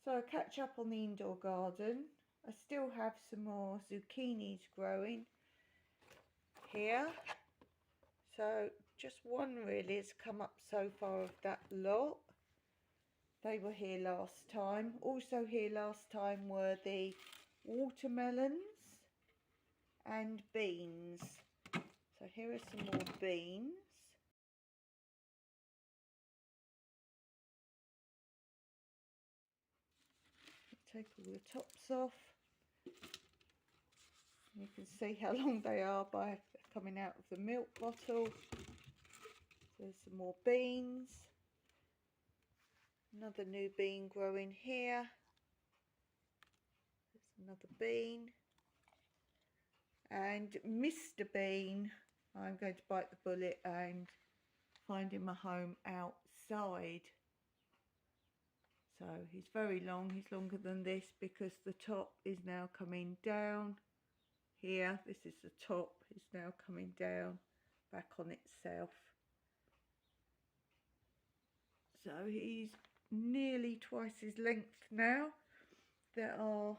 So I catch up on the indoor garden. I still have some more zucchinis growing here. So just one really has come up so far of that lot. They were here last time. Also here last time were the watermelons and beans. So here are some more beans. Take all the tops off. You can see how long they are by coming out of the milk bottle. There's some more beans. Another new bean growing here. There's another bean. And Mr. Bean, I'm going to bite the bullet and find him a home outside. So he's very long. He's longer than this because the top is now coming down. Here, this is the top. It's now coming down back on itself. So he's nearly twice his length now. There are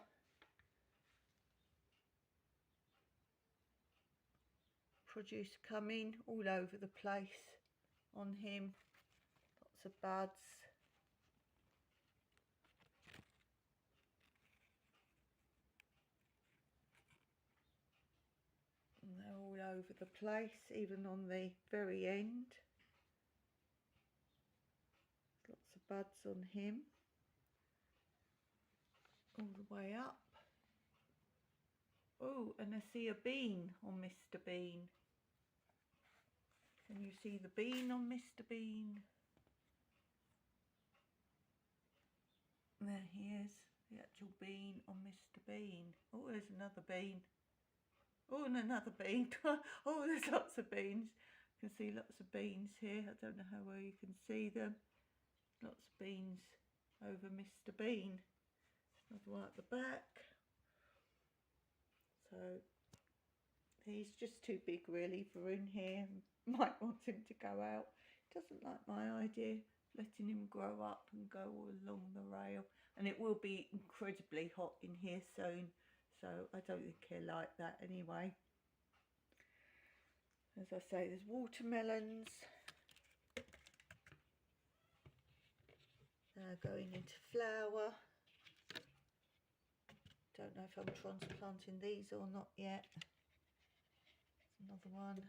produce coming all over the place on him. Lots of buds. And they're all over the place, even on the very end. Lots of buds on him. All the way up. Oh, and I see a bean on Mr. Bean. Can you see the bean on Mr. Bean? There he is, the actual bean on Mr. Bean. Oh, there's another bean. Oh, and another bean. Oh, there's lots of beans. You can see lots of beans here. I don't know how well you can see them. Lots of beans over Mr. Bean. Another one at the back. So he's just too big really for in here. Might want him to go out. Doesn't like my idea, letting him grow up and go all along the rail. And it will be incredibly hot in here soon, so I don't think he'll like that anyway. As I say, there's watermelons. They're going into flower. Don't know if I'm transplanting these or not yet. There's another one.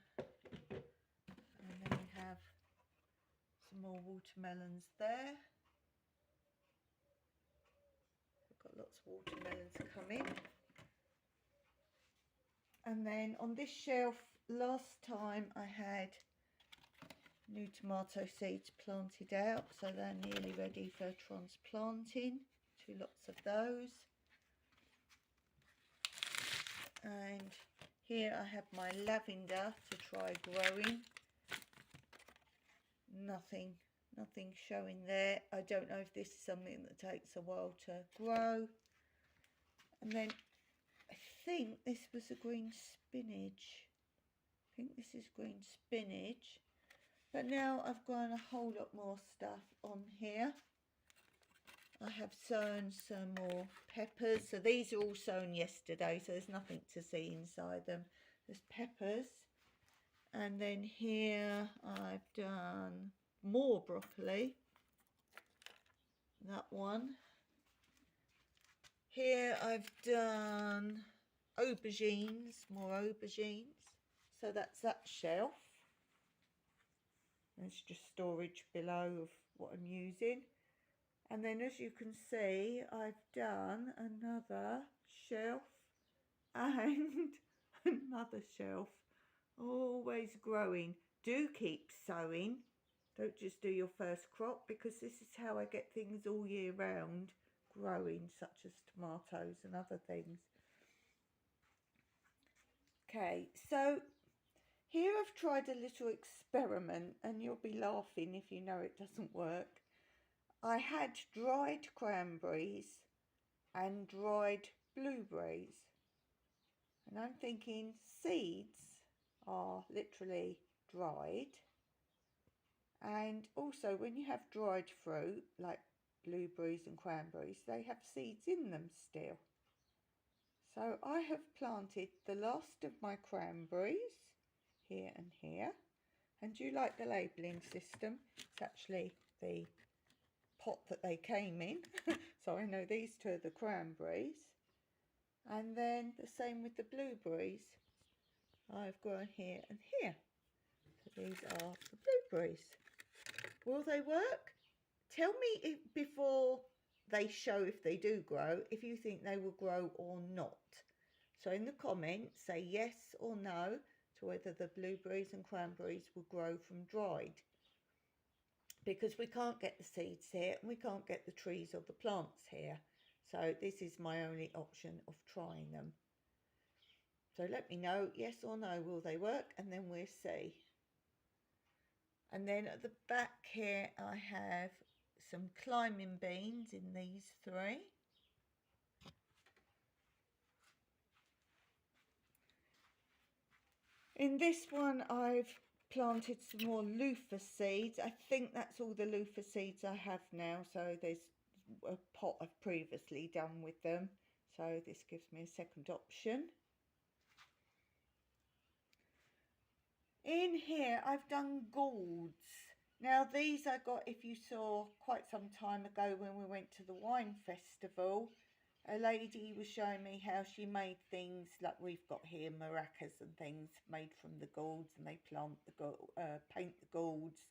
And then we have some more watermelons there. We've got lots of watermelons coming. And then on this shelf, last time I had new tomato seeds planted out, so they're nearly ready for transplanting. Lots of those. And here I have my lavender to try growing. Nothing showing there. I don't know if this is something that takes a while to grow. And then I think this was a green spinach. I think this is green spinach. But now I've grown a whole lot more stuff on here. I have sown some more peppers. So these are all sown yesterday, so there's nothing to see inside them. There's peppers. And then here I've done more broccoli. That one. Here I've done aubergines, more aubergines. So that's that shelf. There's just storage below of what I'm using. And then as you can see, I've done another shelf and another shelf. Always growing. Do keep sowing. Don't just do your first crop, because this is how I get things all year round growing, such as tomatoes and other things. Okay, so here I've tried a little experiment, and you'll be laughing if you know it doesn't work. I had dried cranberries and dried blueberries. And I'm thinking seeds are literally dried. And also when you have dried fruit, like blueberries and cranberries, they have seeds in them still. So I have planted the last of my cranberries here and here. And do you like the labelling system? It's actually the pot that they came in. So I know these two are the cranberries. And then the same with the blueberries. I've grown here and here. So these are the blueberries. Will they work? Tell me before they show if they do grow, if you think they will grow or not. So in the comments, say yes or no to whether the blueberries and cranberries will grow from dried. Because we can't get the seeds here and we can't get the trees or the plants here. So this is my only option of trying them. So let me know, yes or no, will they work? And then we'll see. And then at the back here, I have some climbing beans in these three. In this one, I've planted some more loofah seeds. I think that's all the loofah seeds I have now. So there's a pot I've previously done with them. So this gives me a second option. In here, I've done gourds. Now these I got, if you saw, quite some time ago when we went to the wine festival. A lady was showing me how she made things like we've got here, maracas and things made from the gourds, and they paint the gourds.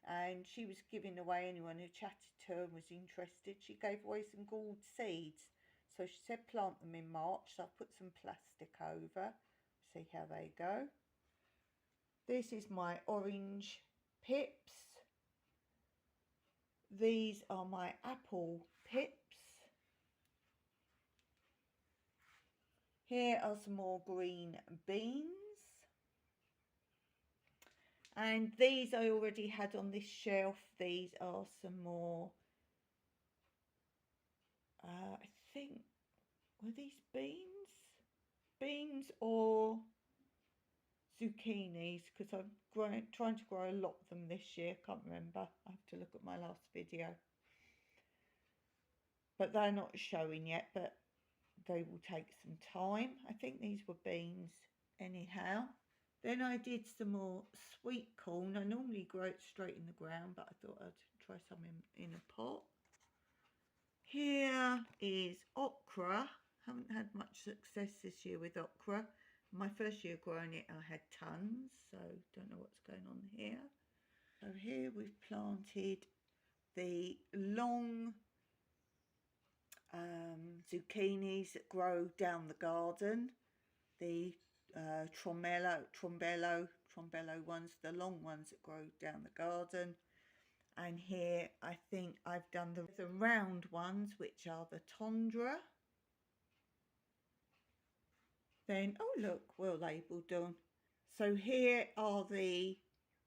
And she was giving away, anyone who chatted to her and was interested, she gave away some gourd seeds. So she said plant them in March, so I've put some plastic over, see how they go. This is my orange pips. These are my apple pips. Here are some more green beans. And these I already had on this shelf. These are some more, I think, were these beans? Beans or zucchinis, because I'm trying to grow a lot of them this year. Can't remember. I have to look at my last video. But they're not showing yet, but they will take some time. I think these were beans anyhow. Then I did some more sweet corn. I normally grow it straight in the ground, but I thought I'd try some in a pot. Here is okra. Haven't had much success this year with okra. My first year growing it, I had tons, so don't know what's going on here. So here we've planted the long zucchinis that grow down the garden. The trombello ones, the long ones that grow down the garden. And here I think I've done the round ones, which are the tundra. Then, oh look, well labelled done. So here are the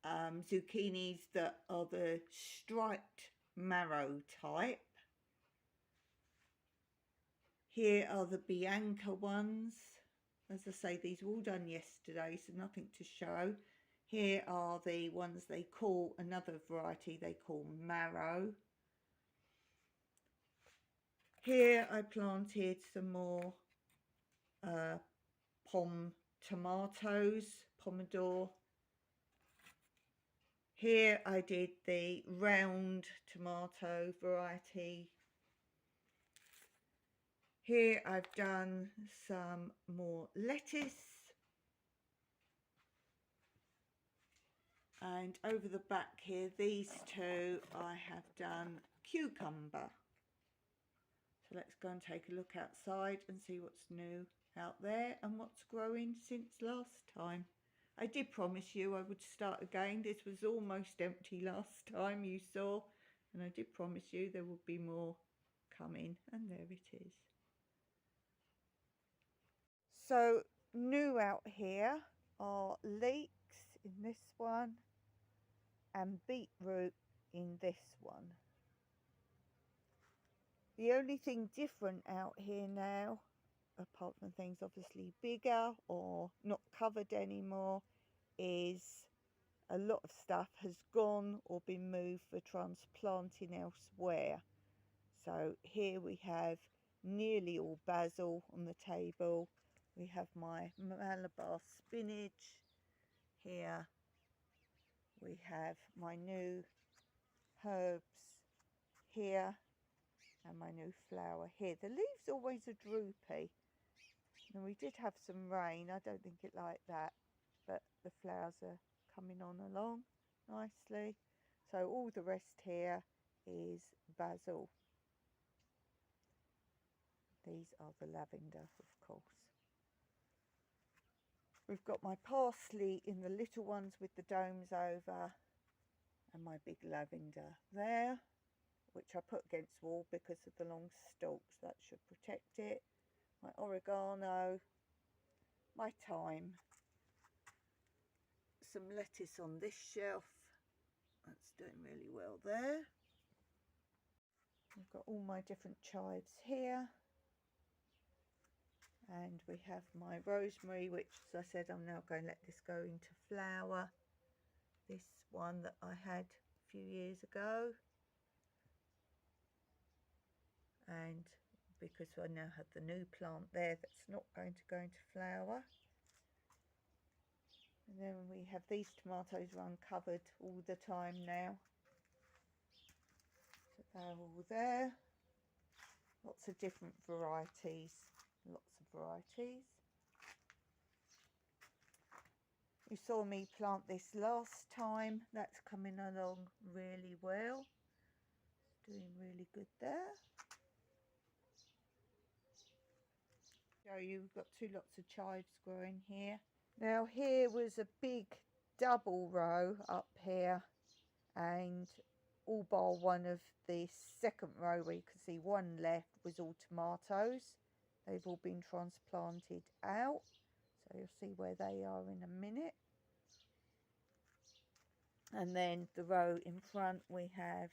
zucchinis that are the striped marrow type. Here are the Bianca ones. As I say, these were all done yesterday, so nothing to show. Here are the ones they call, another variety they call marrow. Here I planted some more tomatoes, pomodoro. Here I did the round tomato variety. Here I've done some more lettuce. And over the back here, these two, I have done cucumber. So let's go and take a look outside and see what's new out there and what's growing since last time. I did promise you I would start again. This was almost empty last time, you saw. And I did promise you there would be more coming. And there it is. So new out here are leeks in this one and beetroot in this one. The only thing different out here now, apart from things obviously bigger or not covered anymore, is a lot of stuff has gone or been moved for transplanting elsewhere. So here we have nearly all basil on the table. We have my Malabar spinach here. We have my new herbs here and my new flower here. The leaves always are droopy. And we did have some rain. I don't think it like that, but the flowers are coming on along nicely. So all the rest here is basil. These are the lavender, of course. We've got my parsley in the little ones with the domes over, and my big lavender there, which I put against the wall because of the long stalks. That should protect it. My oregano, my thyme, some lettuce on this shelf. That's doing really well there. I've got all my different chives here. And we have my rosemary, which, as I said, I'm now going to let this go into flower. This one that I had a few years ago. And because I now have the new plant there that's not going to go into flower. And then we have these tomatoes are uncovered all the time now. So they're all there. Lots of different varieties. Lots of varieties. You saw me plant this last time. That's coming along really well. Doing really good there. Show you, we've got two lots of chives growing here. Now here was a big double row up here, and all bar one of the second row where you can see one left was all tomatoes. They've all been transplanted out, so you'll see where they are in a minute. And then the row in front we have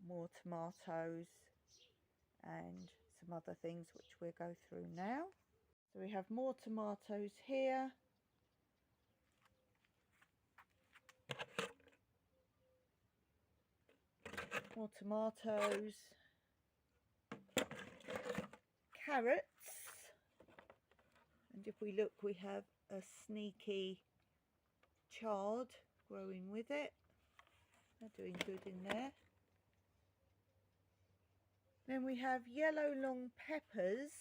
more tomatoes and some other things which we'll go through now. So we have more tomatoes here. More tomatoes. Carrots. And if we look, we have a sneaky chard growing with it. They're doing good in there. Then we have yellow long peppers.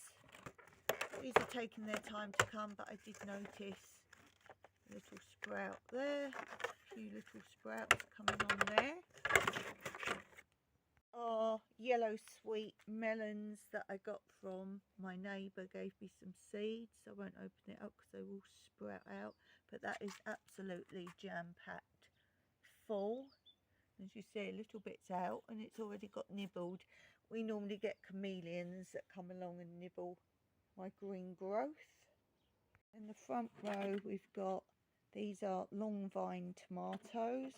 These are taking their time to come, but I did notice a little sprout there. A few little sprouts coming on there. Are yellow sweet melons that I got from my neighbour, gave me some seeds. I won't open it up because they will sprout out, but that is absolutely jam-packed full. As you see, a little bit's out and it's already got nibbled. We normally get chameleons that come along and nibble my green growth. In the front row we've got, these are long vine tomatoes.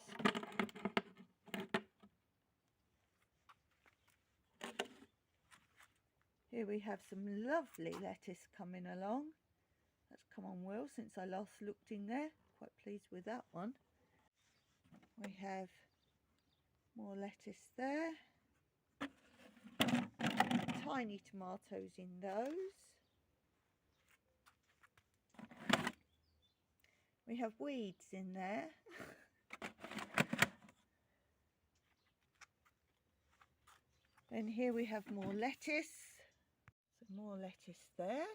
Here we have some lovely lettuce coming along. That's come on well since I last looked in there. Quite pleased with that one. We have more lettuce there. Tiny tomatoes in those. We have weeds in there. Then here we have more lettuce. Some more lettuce there.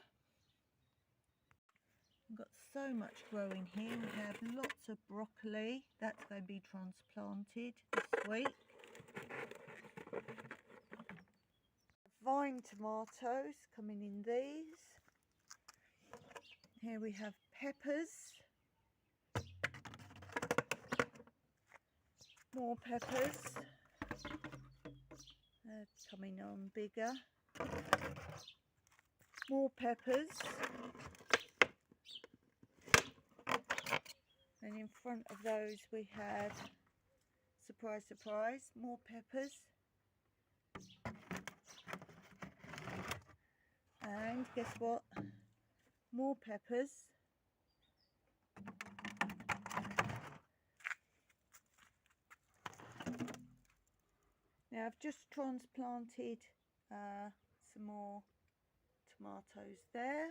We've got so much growing here. We have lots of broccoli. That's going to be transplanted this week. Vine tomatoes coming in these. Here we have peppers. More peppers. They're coming on bigger. More peppers. And in front of those we have, surprise, surprise, more peppers. And guess what? More peppers. Now Yeah, I've just transplanted some more tomatoes there.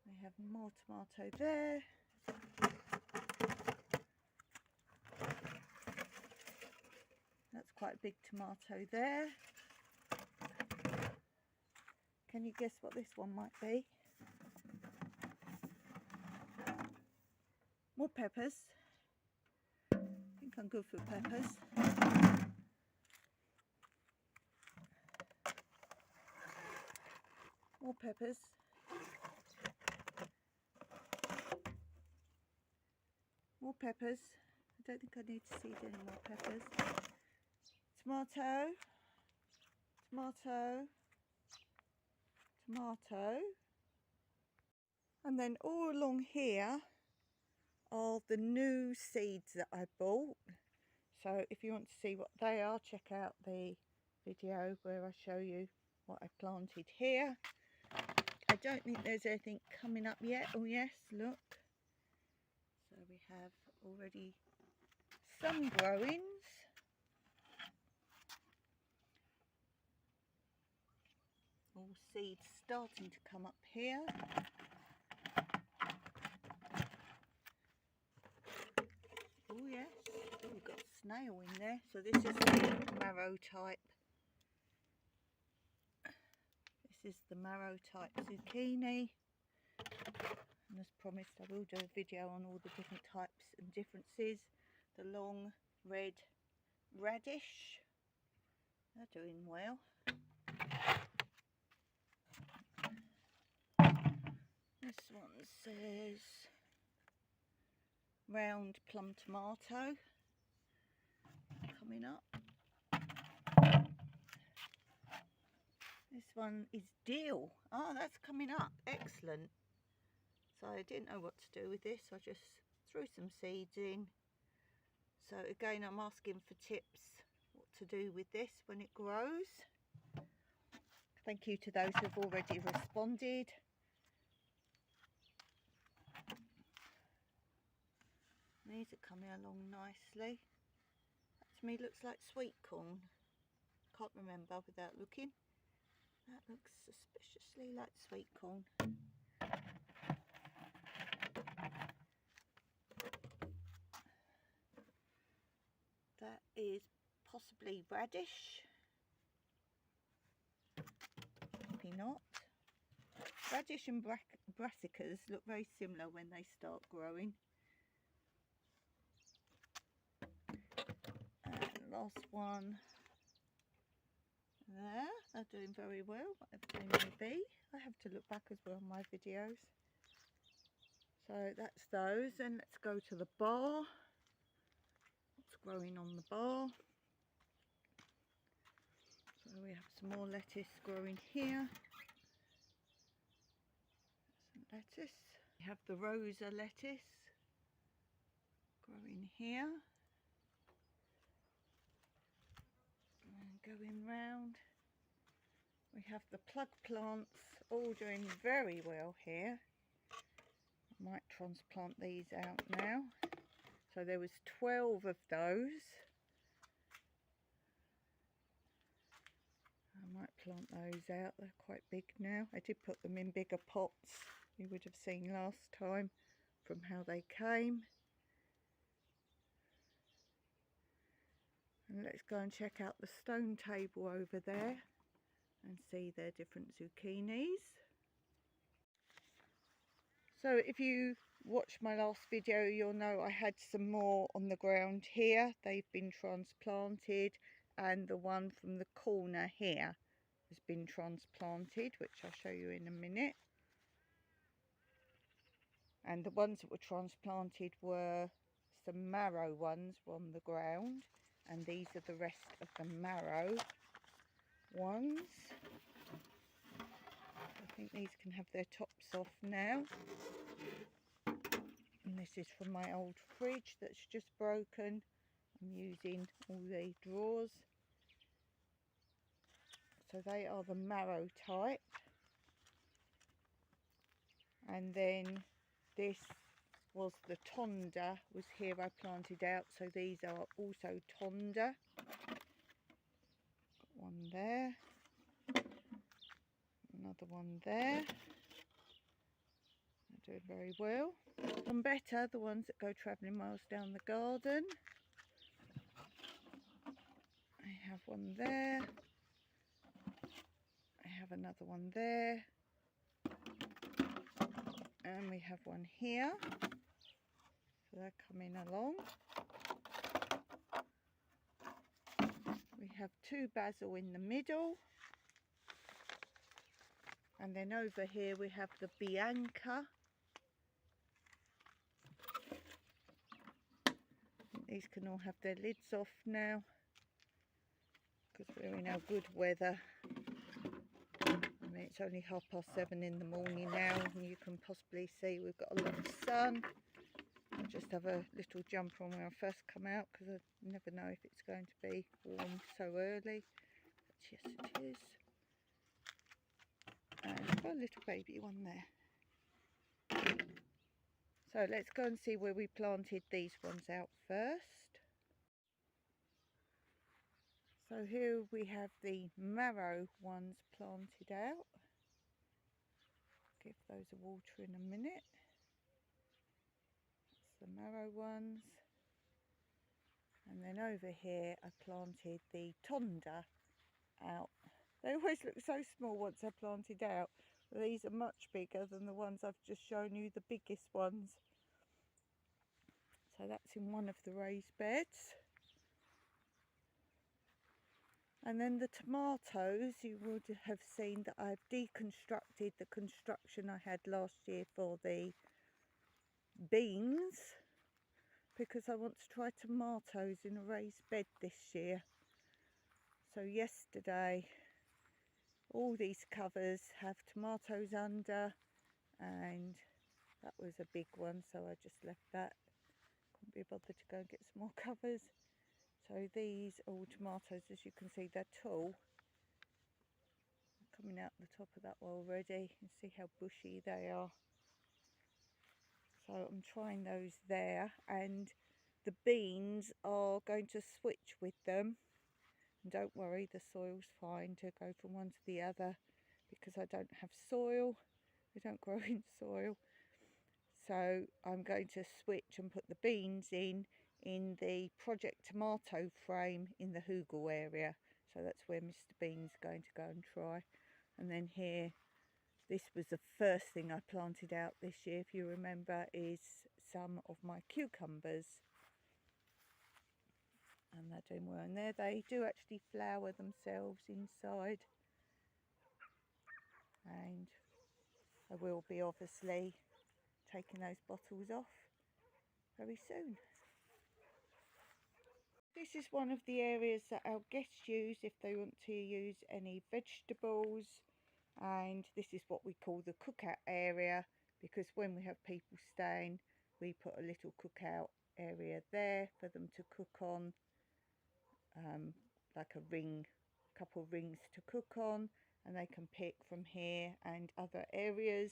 We have more tomato there. That's quite a big tomato there. Can you guess what this one might be? More peppers. I think I'm good for peppers. More peppers. More peppers. I don't think I need to seed any more peppers. Tomato. Tomato. Tomato. And then all along here are the new seeds that I bought. So if you want to see what they are, check out the video where I show you what I planted here. I don't think there's anything coming up yet. Oh yes, look. So we have already some growings. All seeds starting to come up here. Oh yes, we've got snail in there. So this is the marrow type. This is the marrow type zucchini. And as promised, I will do a video on all the different types and differences. The long red radish, they're doing well. This one says round plum tomato coming up. This one is dill. Oh, that's coming up. Excellent. So I didn't know what to do with this. I just threw some seeds in. So again, I'm asking for tips what to do with this when it grows. Thank you to those who've already responded. These are coming along nicely. That to me looks like sweet corn. Can't remember without looking. That looks suspiciously like sweet corn. That is possibly radish. Maybe not. Radish and brassicas look very similar when they start growing. And last one there, they're doing very well, whatever they may be. I have to look back as well on my videos. So that's those, and let's go to the bar. What's growing on the bar? So we have some more lettuce growing here. Some lettuce. We have the Rosa lettuce growing here. And going round. We have the plug plants all doing very well here. I might transplant these out now. So there was 12 of those. I might plant those out. They're quite big now. I did put them in bigger pots. You would have seen last time from how they came. And let's go and check out the stone table over there and see their different zucchinis. So if you watched my last video, you'll know I had some more on the ground here. They've been transplanted, and the one from the corner here has been transplanted, which I'll show you in a minute. And the ones that were transplanted were some marrow ones on the ground, and these are the rest of the marrow ones. I think these can have their tops off now. And this is from my old fridge that's just broken. I'm using all the drawers. So they are the marrow type. And then this was the tonda was here I planted out, so these are also tonda. Got one there, another one there. They're doing very well. Some better, the ones that go travelling miles down the garden. I have one there. I have another one there. And we have one here. So they're coming along. We have two basil in the middle. And then over here we have the Bianca. These can all have their lids off now, because we're in our good weather. I mean, it's only 7:30 in the morning now, and you can possibly see we've got a lot of sun. I'll just have a little jump on when I first come out, because I never know if it's going to be warm so early. But yes, it is. And I've got a little baby one there. So let's go and see where we planted these ones out first. So here we have the marrow ones planted out. Give those a water in a minute. That's the marrow ones. And then over here I planted the tonda out. They always look so small once they're planted out. But these are much bigger than the ones I've just shown you, the biggest ones. So that's in one of the raised beds. And then the tomatoes, you would have seen that I've deconstructed the construction I had last year for the beans, because I want to try tomatoes in a raised bed this year. So yesterday, all these covers have tomatoes under, and that was a big one, so I just left that. Couldn't be bothered to go and get some more covers. So these are all tomatoes. As you can see, they're tall. They're coming out the top of that already. You can see how bushy they are. So I'm trying those there, and the beans are going to switch with them. And don't worry, the soil's fine to go from one to the other, because I don't have soil. They don't grow in soil. So I'm going to switch and put the beans in the Project Tomato frame in the Hugel area. So that's where Mr. Bean's going to go and try. And then here, this was the first thing I planted out this year, if you remember, is some of my cucumbers. And they're doing well. And there they do actually flower themselves inside. And I will be obviously taking those bottles off very soon. This is one of the areas that our guests use if they want to use any vegetables, and this is what we call the cookout area, because when we have people staying, we put a little cookout area there for them to cook on, like a couple of rings to cook on, and they can pick from here and other areas.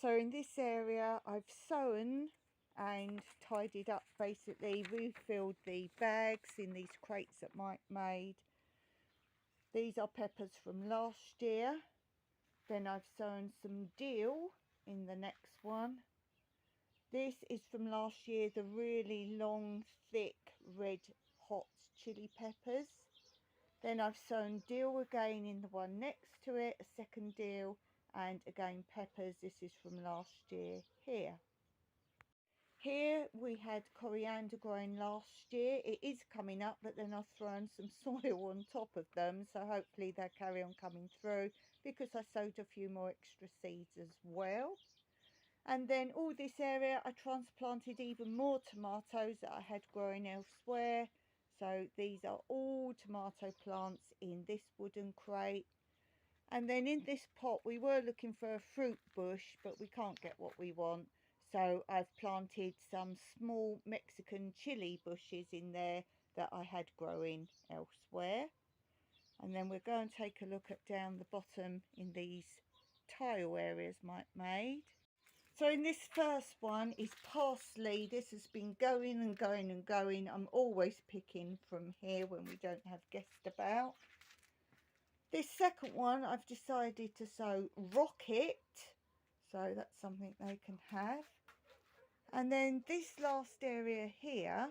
So in this area I've sown and tidied up, basically refilled the bags in these crates that Mike made. These are peppers from last year. Then I've sown some dill in the next one. This is from last year, the really long, thick, red, hot chili peppers. Then I've sown dill again in the one next to it, a second dill, and again peppers. This is from last year here. Here we had coriander growing last year. It is coming up, but then I've thrown some soil on top of them, so hopefully they'll carry on coming through, because I sowed a few more extra seeds as well. And then all this area I transplanted even more tomatoes that I had growing elsewhere. So these are all tomato plants in this wooden crate. And then in this pot we were looking for a fruit bush, but we can't get what we want. So I've planted some small Mexican chili bushes in there that I had growing elsewhere. And then we're going to take a look at down the bottom in these tile areas Mike made. So in this first one is parsley. This has been going and going and going. I'm always picking from here when we don't have guests about. This second one I've decided to sow rocket, so that's something they can have. And then this last area here,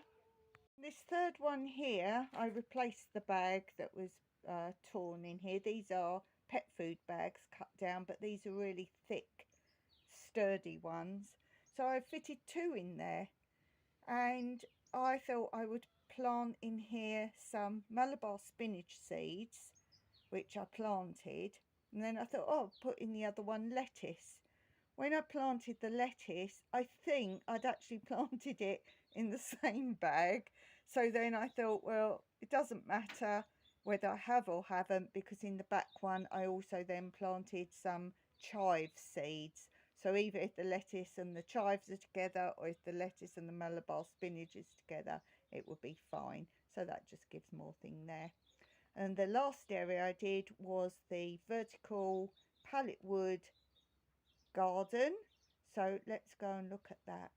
this third one here, I replaced the bag that was torn in here. These are pet food bags cut down, but these are really thick, sturdy ones. So I fitted 2 in there, and I thought I would plant in here some Malabar spinach seeds, which I planted, and then I thought, oh, I'll put in the other one lettuce. When I planted the lettuce, I think I'd actually planted it in the same bag. So then I thought, well, it doesn't matter whether I have or haven't, because in the back one I also then planted some chive seeds. So either if the lettuce and the chives are together, or if the lettuce and the Malabar spinach is together, it would be fine. So that just gives more thing there. And the last area I did was the vertical pallet wood garden. So let's go and look at that.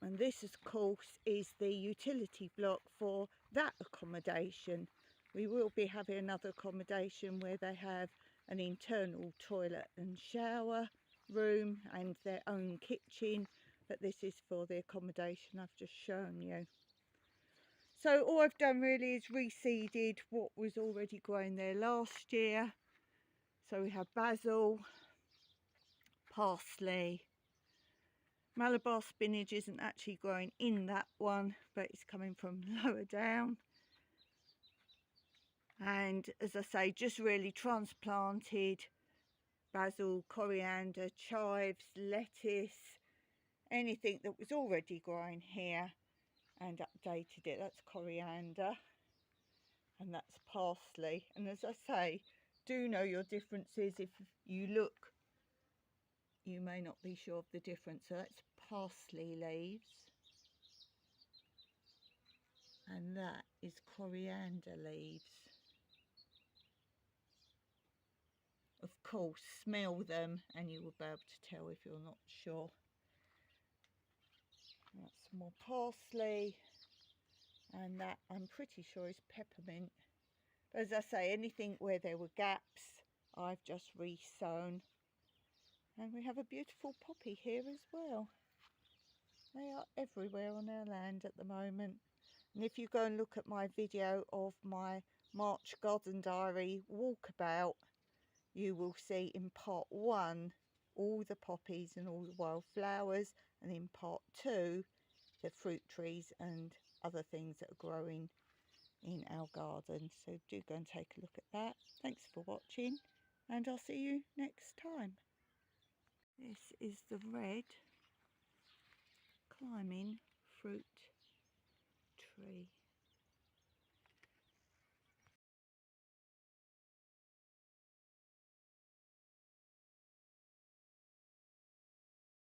And this, of course, is the utility block for that accommodation. We will be having another accommodation where they have an internal toilet and shower room and their own kitchen, but this is for the accommodation I've just shown you. So all I've done really is reseeded what was already growing there last year. So we have basil, parsley. Malabar spinach isn't actually growing in that one, but it's coming from lower down. And as I say, just really transplanted basil, coriander, chives, lettuce, anything that was already growing here, and updated it. That's coriander and that's parsley. And as I say, do know your differences. If you look, you may not be sure of the difference. So that's parsley leaves, and that is coriander leaves. Of course, smell them and you will be able to tell if you're not sure. That's some more parsley, and that I'm pretty sure is peppermint. But as I say, anything where there were gaps, I've just re-sown. And we have a beautiful poppy here as well. They are everywhere on our land at the moment. And if you go and look at my video of my March garden diary walkabout, you will see in part 1 all the poppies and all the wildflowers, and in part 2 the fruit trees and other things that are growing in our garden. So do go and take a look at that. Thanks for watching, and I'll see you next time. This is the red climbing fruit tree.